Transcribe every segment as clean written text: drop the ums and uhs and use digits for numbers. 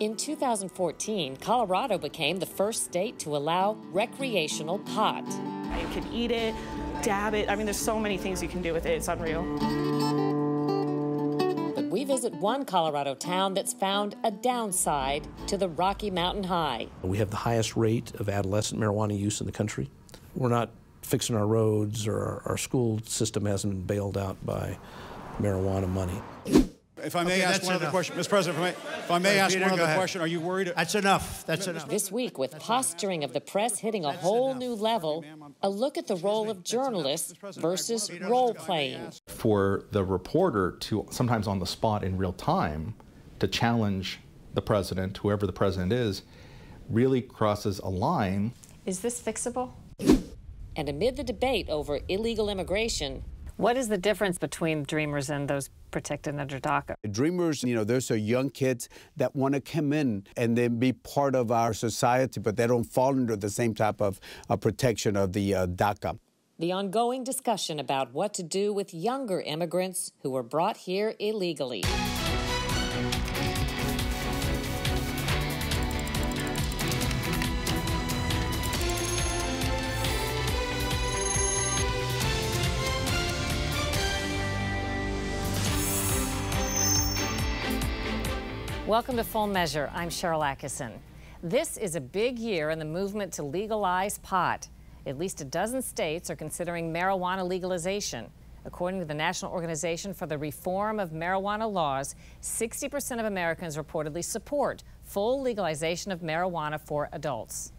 In 2014, Colorado became the first state to allow recreational pot. You can eat it, dab it. I mean, there's so many things you can do with it. It's unreal. But we visit one Colorado town that's found a downside to the Rocky Mountain High. We have the highest rate of adolescent marijuana use in the country. We're not fixing our roads, or our school system hasn't been bailed out by marijuana money. If I may ask one other question, Mr. President, if I may ask one other question, are you worried? That's enough. That's enough. This week, with posturing of the press hitting a whole new level, a look at the role of journalists versus role-playing. For the reporter to, sometimes on the spot in real time, to challenge the president, whoever the president is, really crosses a line. Is this fixable? And amid the debate over illegal immigration, what is the difference between Dreamers and those protected under DACA? Dreamers, those are young kids that want to come in and then be part of our society, but they don't fall under the same type of protection of the DACA. The ongoing discussion about what to do with younger immigrants who were brought here illegally. Welcome to Full Measure. I'm Sharyl Attkisson. This is a big year in the movement to legalize pot. At least a dozen states are considering marijuana legalization. According to the National Organization for the Reform of Marijuana Laws, 60% of Americans reportedly support full legalization of marijuana for adults.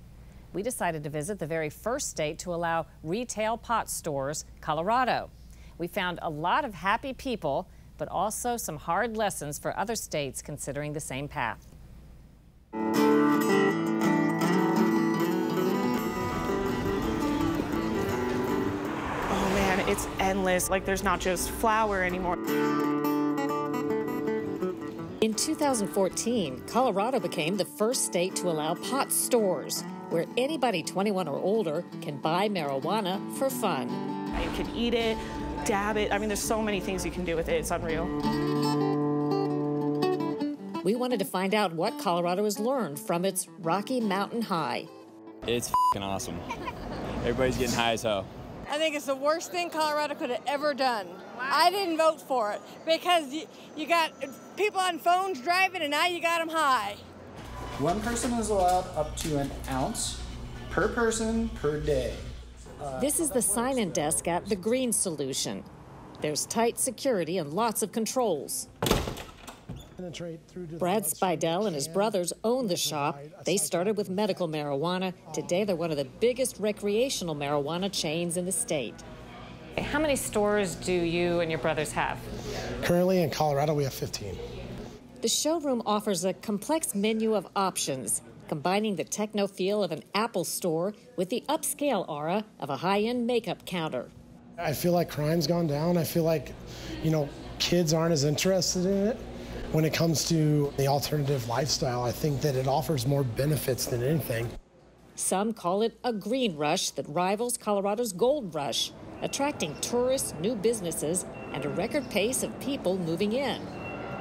We decided to visit the very first state to allow retail pot stores, Colorado. We found a lot of happy people, but also some hard lessons for other states considering the same path. Oh man, it's endless. Like, there's not just flour anymore. In 2014, Colorado became the first state to allow pot stores, where anybody 21 or older can buy marijuana for fun. You can eat it, dab it. I mean, there's so many things you can do with it. It's unreal. We wanted to find out what Colorado has learned from its Rocky Mountain High. It's f***ing awesome. Everybody's getting high as hell. I think it's the worst thing Colorado could have ever done. I didn't vote for it because you got people on phones driving and now you got them high. One person is allowed up to an ounce per person per day. This is the sign-in desk at The Green Solution. There's tight security and lots of controls. Brad Spidell and his brothers own the shop. They started with medical marijuana. Today, they're one of the biggest recreational marijuana chains in the state. How many stores do you and your brothers have? Currently in Colorado, we have 15. The showroom offers a complex menu of options, combining the techno feel of an Apple store with the upscale aura of a high-end makeup counter. I feel like crime's gone down. I feel like, kids aren't as interested in it. When it comes to the alternative lifestyle, I think that it offers more benefits than anything. Some call it a green rush that rivals Colorado's gold rush, attracting tourists, new businesses, and a record pace of people moving in.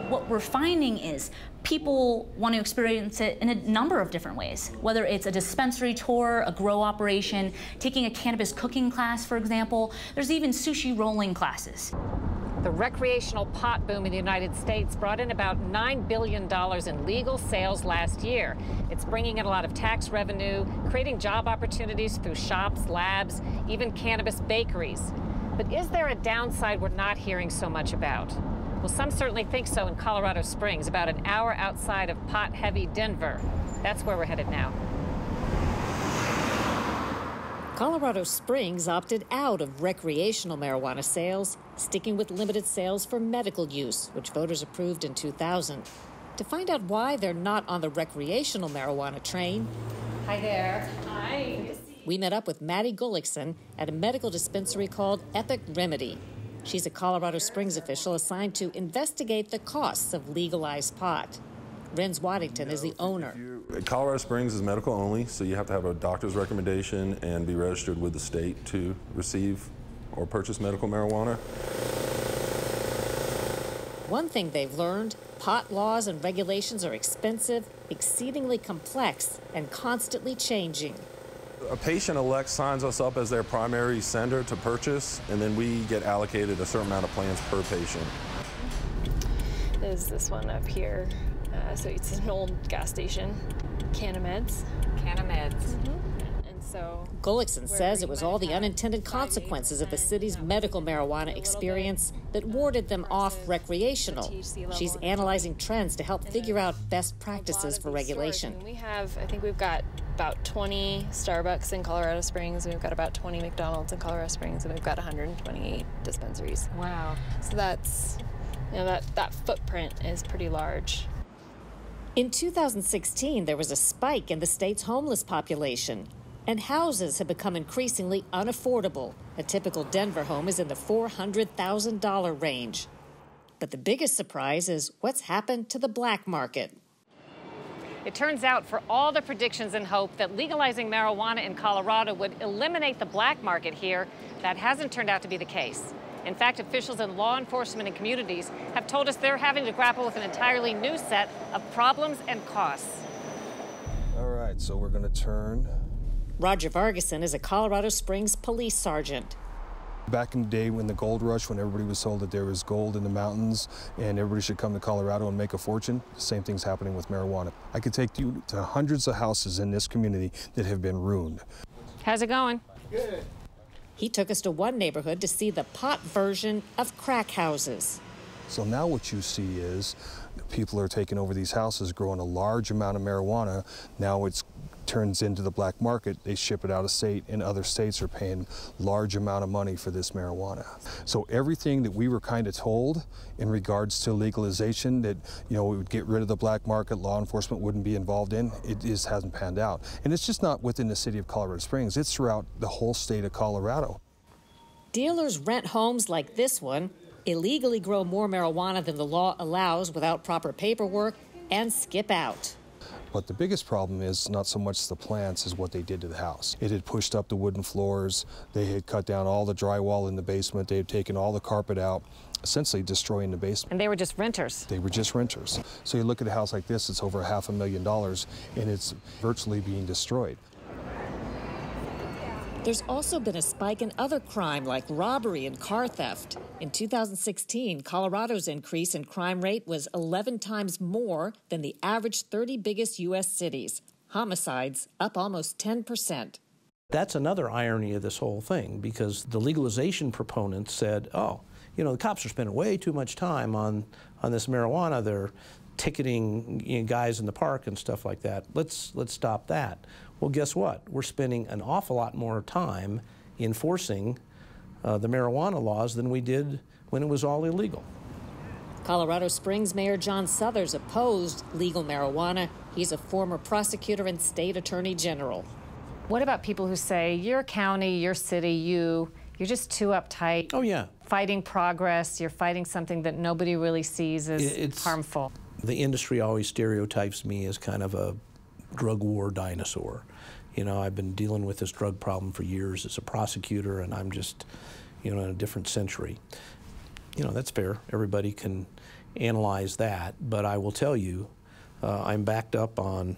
What we're finding is people want to experience it in a number of different ways, whether it's a dispensary tour, a grow operation, taking a cannabis cooking class, for example. There's even sushi rolling classes. The recreational pot boom in the United States brought in about $9 billion in legal sales last year. It's bringing in a lot of tax revenue, creating job opportunities through shops, labs, even cannabis bakeries. But is there a downside we're not hearing so much about? Well, some certainly think so in Colorado Springs, about an hour outside of pot-heavy Denver. That's where we're headed now. Colorado Springs opted out of recreational marijuana sales, sticking with limited sales for medical use, which voters approved in 2000. To find out why they're not on the recreational marijuana train, Hi there. Hi. we met up with Maddie Gullickson at a medical dispensary called Epic Remedy. She's a Colorado Springs official assigned to investigate the costs of legalized pot. Renz Waddington is the owner. Colorado Springs is medical only, so you have to have a doctor's recommendation and be registered with the state to receive or purchase medical marijuana. One thing they've learned, pot laws and regulations are expensive, exceedingly complex, and constantly changing. A patient elect signs us up as their primary sender to purchase, and then we get allocated a certain amount of plans per patient. There's this one up here. So it's an old gas station, Canameds. Canameds. So Gullickson says it was all the unintended consequences of the city's medical marijuana experience that warded them off recreational. She's analyzing trends to help figure out best practices for regulation. I think we've got about 20 Starbucks in Colorado Springs, and we've got about 20 McDonald's in Colorado Springs, and we've got 128 dispensaries. Wow. So that's, that footprint is pretty large. In 2016, there was a spike in the state's homeless population, and houses have become increasingly unaffordable. A typical Denver home is in the $400,000 range. But the biggest surprise is what's happened to the black market. It turns out, for all the predictions and hope that legalizing marijuana in Colorado would eliminate the black market here, that hasn't turned out to be the case. In fact, officials in law enforcement and communities have told us they're having to grapple with an entirely new set of problems and costs. All right, so we're going to turn. Roger Vargason is a Colorado Springs police sergeant. Back in the day when the gold rush, when everybody was told that there was gold in the mountains and everybody should come to Colorado and make a fortune, the same thing's happening with marijuana. I could take you to hundreds of houses in this community that have been ruined. How's it going? Good. He took us to one neighborhood to see the pot version of crack houses. So now what you see is people are taking over these houses, growing a large amount of marijuana. Now it turns into the black market. They ship it out of state, and other states are paying large amount of money for this marijuana. So everything that we were kind of told in regards to legalization, that we would get rid of the black market, law enforcement wouldn't be involved in, it just hasn't panned out. And it's just not within the city of Colorado Springs, it's throughout the whole state of Colorado. Dealers rent homes like this one, illegally grow more marijuana than the law allows without proper paperwork, and skip out. But the biggest problem is not so much the plants as what they did to the house. It had pushed up the wooden floors, they had cut down all the drywall in the basement, they had taken all the carpet out, essentially destroying the basement. And they were just renters. They were just renters. So you look at a house like this, it's over $500,000, and it's virtually being destroyed. There's also been a spike in other crime like robbery and car theft. In 2016, Colorado's increase in crime rate was 11 times more than the average 30 biggest U.S. cities. Homicides up almost 10%. That's another irony of this whole thing, because the legalization proponents said, oh, the cops are spending way too much time on this marijuana. They're ticketing guys in the park and stuff like that. Let's stop that. Well, guess what? We're spending an awful lot more time enforcing the marijuana laws than we did when it was all illegal. Colorado Springs Mayor John Suthers opposed legal marijuana. He's a former prosecutor and state attorney general. What about people who say, your county, your city, you're just too uptight? Oh, yeah. Fighting progress, you're fighting something that nobody really sees as it's harmful. The industry always stereotypes me as kind of a drug war dinosaur. I've been dealing with this drug problem for years as a prosecutor, and I'm just, in a different century. That's fair. Everybody can analyze that, but I will tell you, I'm backed up on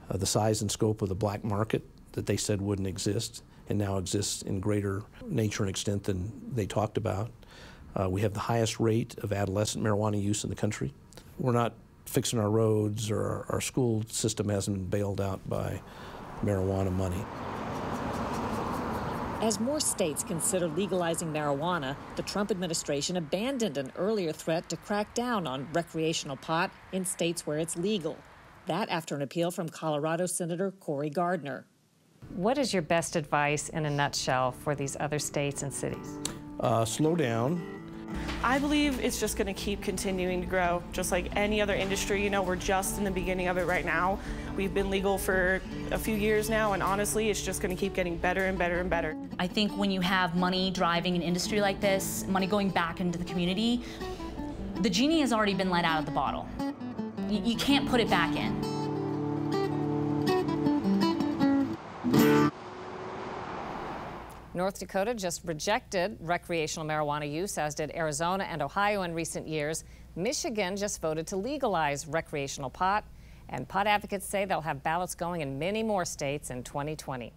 the size and scope of the black market that they said wouldn't exist, and now exists in greater nature and extent than they talked about. We have the highest rate of adolescent marijuana use in the country. We're not fixing our roads, or our school system hasn't been bailed out by marijuana money. As more states consider legalizing marijuana, the Trump administration abandoned an earlier threat to crack down on recreational pot in states where it's legal. That after an appeal from Colorado Senator Cory Gardner. What is your best advice in a nutshell for these other states and cities? Slow down. I believe it's just going to keep continuing to grow, just like any other industry. We're just in the beginning of it right now. We've been legal for a few years now, and honestly, it's just going to keep getting better and better and better. I think when you have money driving an industry like this, money going back into the community, the genie has already been let out of the bottle. You can't put it back in. North Dakota just rejected recreational marijuana use, as did Arizona and Ohio in recent years. Michigan just voted to legalize recreational pot, and pot advocates say they'll have ballots going in many more states in 2020.